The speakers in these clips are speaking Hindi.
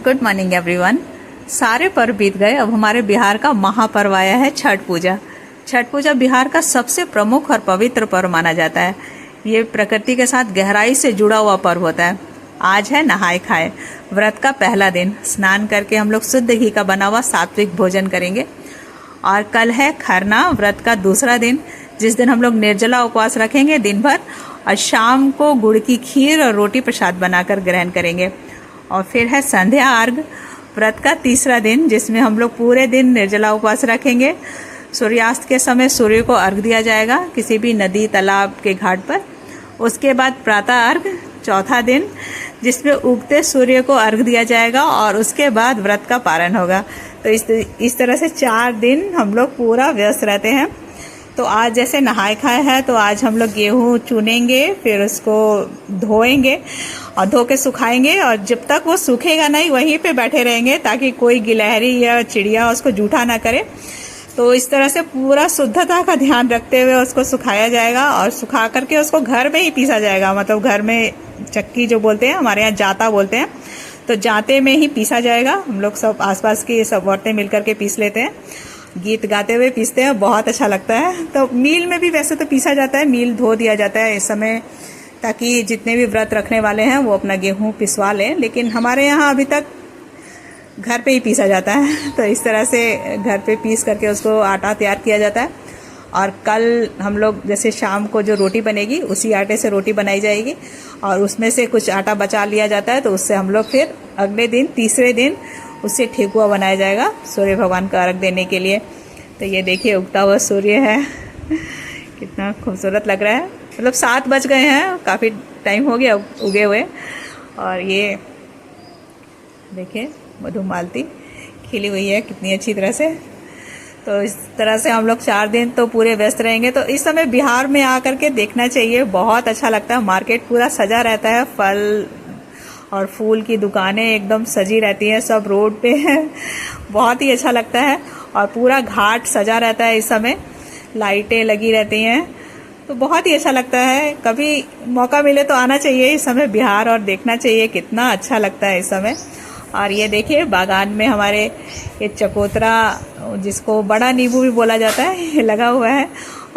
Good morning everyone. सारे पर्व बीत गए, अब हमारे बिहार का महापर्व आया है छठ पूजा। छठ पूजा बिहार का सबसे प्रमुख और पवित्र पर्व माना जाता है। ये प्रकृति के साथ गहराई से जुड़ा हुआ पर्व होता है। आज है नहाय खाए, व्रत का पहला दिन। स्नान करके हम लोग शुद्ध घी का बना हुआ सात्विक भोजन करेंगे। और कल है खरना, व्रत का दूसरा दिन, जिस दिन हम लोग निर्जला उपवास रखेंगे दिन भर और शाम को गुड़ की खीर और रोटी प्रसाद बनाकर ग्रहण करेंगे। और फिर है संध्या अर्घ, व्रत का तीसरा दिन, जिसमें हम लोग पूरे दिन निर्जला उपवास रखेंगे। सूर्यास्त के समय सूर्य को अर्घ दिया जाएगा किसी भी नदी तालाब के घाट पर। उसके बाद प्रातः अर्घ, चौथा दिन, जिसमें उगते सूर्य को अर्घ दिया जाएगा और उसके बाद व्रत का पारण होगा। तो इस तरह से 4 दिन हम लोग पूरा व्यस्त रहते हैं। तो आज जैसे नहाय खाए है, तो आज हम लोग गेहूँ चुनेंगे, फिर उसको धोएंगे और धो के सुखाएंगे। और जब तक वो सूखेगा नहीं वहीं पे बैठे रहेंगे, ताकि कोई गिलहरी या चिड़िया उसको जूठा ना करे। तो इस तरह से पूरा शुद्धता का ध्यान रखते हुए उसको सुखाया जाएगा और सुखा करके उसको घर में ही पीसा जाएगा। मतलब घर में चक्की जो बोलते हैं, हमारे यहाँ जाता बोलते हैं, तो जाते में ही पीसा जाएगा। हम लोग सब आसपास की सब औरतें मिल करके पीस लेते हैं, गीत गाते हुए पीसते हैं, बहुत अच्छा लगता है। तो मील में भी वैसे तो पीसा जाता है, मील धो दिया जाता है इस समय, ताकि जितने भी व्रत रखने वाले हैं वो अपना गेहूँ पिसवा लें। लेकिन हमारे यहाँ अभी तक घर पे ही पीसा जाता है। तो इस तरह से घर पे पीस करके उसको आटा तैयार किया जाता है। और कल हम लोग जैसे शाम को जो रोटी बनेगी उसी आटे से रोटी बनाई जाएगी और उसमें से कुछ आटा बचा लिया जाता है। तो उससे हम लोग फिर अगले दिन तीसरे दिन उससे ठेकुआ बनाया जाएगा सूर्य भगवान को अर्घ देने के लिए। तो ये देखिए उगता हुआ सूर्य है, कितना खूबसूरत लग रहा है। मतलब 7 बज गए हैं, काफ़ी टाइम हो गया उगे हुए। और ये देखिए मधुमालती खिली हुई है कितनी अच्छी तरह से। तो इस तरह से हम लोग 4 दिन तो पूरे व्यस्त रहेंगे। तो इस समय बिहार में आकर के देखना चाहिए, बहुत अच्छा लगता है। मार्केट पूरा सजा रहता है, फल और फूल की दुकानें एकदम सजी रहती हैं, सब रोड पे है, बहुत ही अच्छा लगता है। और पूरा घाट सजा रहता है इस समय, लाइटें लगी रहती हैं, तो बहुत ही अच्छा लगता है। कभी मौका मिले तो आना चाहिए इस समय बिहार और देखना चाहिए कितना अच्छा लगता है इस समय। और ये देखिए बागान में हमारे ये चकोतरा, जिसको बड़ा नींबू भी बोला जाता है, ये लगा हुआ है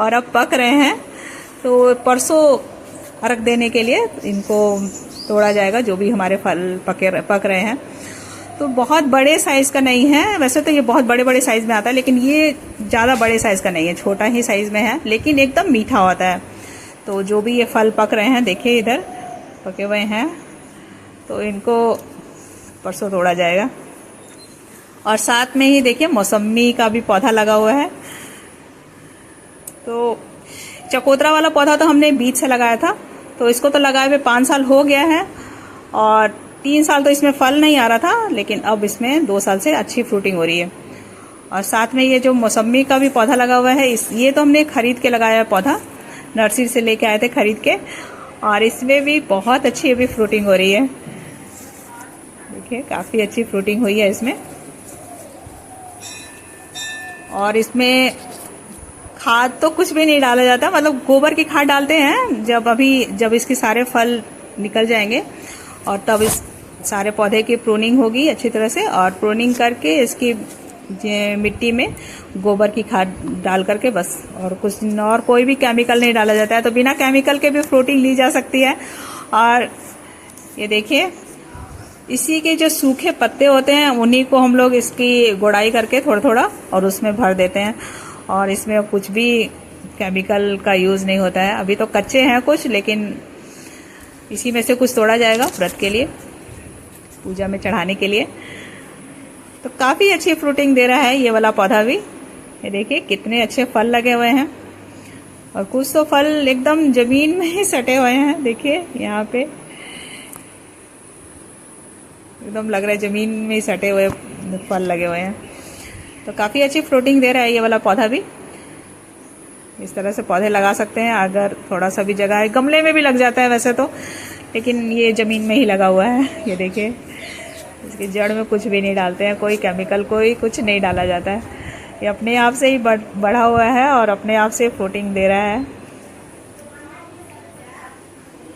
और अब पक रहे हैं। तो परसों अर्घ देने के लिए इनको तोड़ा जाएगा, जो भी हमारे फल पक रहे हैं। तो बहुत बड़े साइज़ का नहीं है, वैसे तो ये बहुत बड़े बड़े साइज़ में आता है, लेकिन ये ज़्यादा बड़े साइज़ का नहीं है, छोटा ही साइज़ में है, लेकिन एकदम मीठा होता है। तो जो भी ये फल पक रहे हैं, देखिए इधर पके हुए हैं, तो इनको परसों तोड़ा जाएगा। और साथ में ही देखिए मौसमी का भी पौधा लगा हुआ है। तो चकोतरा वाला पौधा तो हमने बीज से लगाया था, तो इसको तो लगाए हुए 5 साल हो गया है और 3 साल तो इसमें फल नहीं आ रहा था, लेकिन अब इसमें 2 साल से अच्छी फ्रूटिंग हो रही है। और साथ में ये जो मौसमी का भी पौधा लगा हुआ है, ये तो हमने खरीद के लगाया है पौधा, नर्सरी से लेके आए थे खरीद के, और इसमें भी बहुत अच्छी अभी फ्रूटिंग हो रही है। देखिए काफ़ी अच्छी फ्रूटिंग हुई है इसमें। और इसमें खाद तो कुछ भी नहीं डाला जाता, मतलब गोबर की खाद डालते हैं जब इसके सारे फल निकल जाएंगे, और तब इस सारे पौधे की प्रूनिंग होगी अच्छी तरह से। और प्रूनिंग करके इसकी मिट्टी में गोबर की खाद डाल करके बस, और कुछ और कोई भी केमिकल नहीं डाला जाता है। तो बिना केमिकल के भी फ्रूटिंग ली जा सकती है। और ये देखिए इसी के जो सूखे पत्ते होते हैं उन्हीं को हम लोग इसकी गुड़ाई करके थोड़ा थोड़ा और उसमें भर देते हैं। और इसमें कुछ भी केमिकल का यूज़ नहीं होता है। अभी तो कच्चे हैं कुछ, लेकिन इसी में से कुछ तोड़ा जाएगा व्रत के लिए, पूजा में चढ़ाने के लिए। तो काफ़ी अच्छी फ्रूटिंग दे रहा है ये वाला पौधा भी। ये देखिए कितने अच्छे फल लगे हुए हैं, और कुछ तो फल एकदम ज़मीन में ही सटे हुए हैं। देखिए यहाँ पे एकदम लग रहा है ज़मीन में ही सटे हुए फल लगे हुए हैं। तो काफ़ी अच्छी फ्रूटिंग दे रहा है ये वाला पौधा भी। इस तरह से पौधे लगा सकते हैं अगर थोड़ा सा भी जगह है। गमले में भी लग जाता है वैसे तो, लेकिन ये ज़मीन में ही लगा हुआ है। ये देखिए इसकी जड़ में कुछ भी नहीं डालते हैं, कोई केमिकल कोई कुछ नहीं डाला जाता है। ये अपने आप से ही बढ़ा हुआ है और अपने आप से फ्रूटिंग दे रहा है।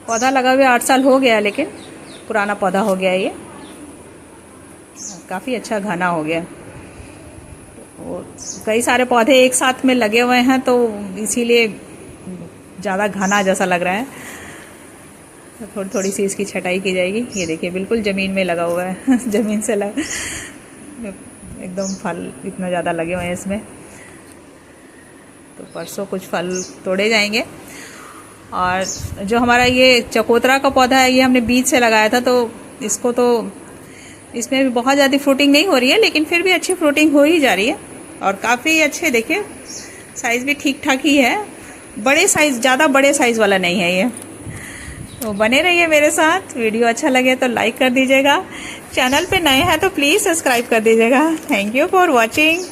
पौधा लगा हुआ 8 साल हो गया, लेकिन पुराना पौधा हो गया ये। काफ़ी अच्छा घना हो गया। और कई सारे पौधे एक साथ में लगे हुए हैं तो इसीलिए ज़्यादा घना जैसा लग रहा है। तो थोड़ी थोड़ी सी इसकी छटाई की जाएगी। ये देखिए बिल्कुल ज़मीन में लगा हुआ है ज़मीन से लग एकदम फल इतना ज़्यादा लगे हुए हैं इसमें। तो परसों कुछ फल तोड़े जाएंगे। और जो हमारा ये चकोतरा का पौधा है, ये हमने बीज से लगाया था, तो इसको तो इसमें भी बहुत ज़्यादा फ्रूटिंग नहीं हो रही है, लेकिन फिर भी अच्छी फ्रूटिंग हो ही जा रही है। और काफ़ी अच्छे, देखिए साइज़ भी ठीक ठाक ही है, बड़े साइज़, ज़्यादा बड़े साइज़ वाला नहीं है ये। तो बने रहिए मेरे साथ। वीडियो अच्छा लगे तो लाइक कर दीजिएगा, चैनल पे नए हैं तो प्लीज़ सब्सक्राइब कर दीजिएगा। Thank you for watching.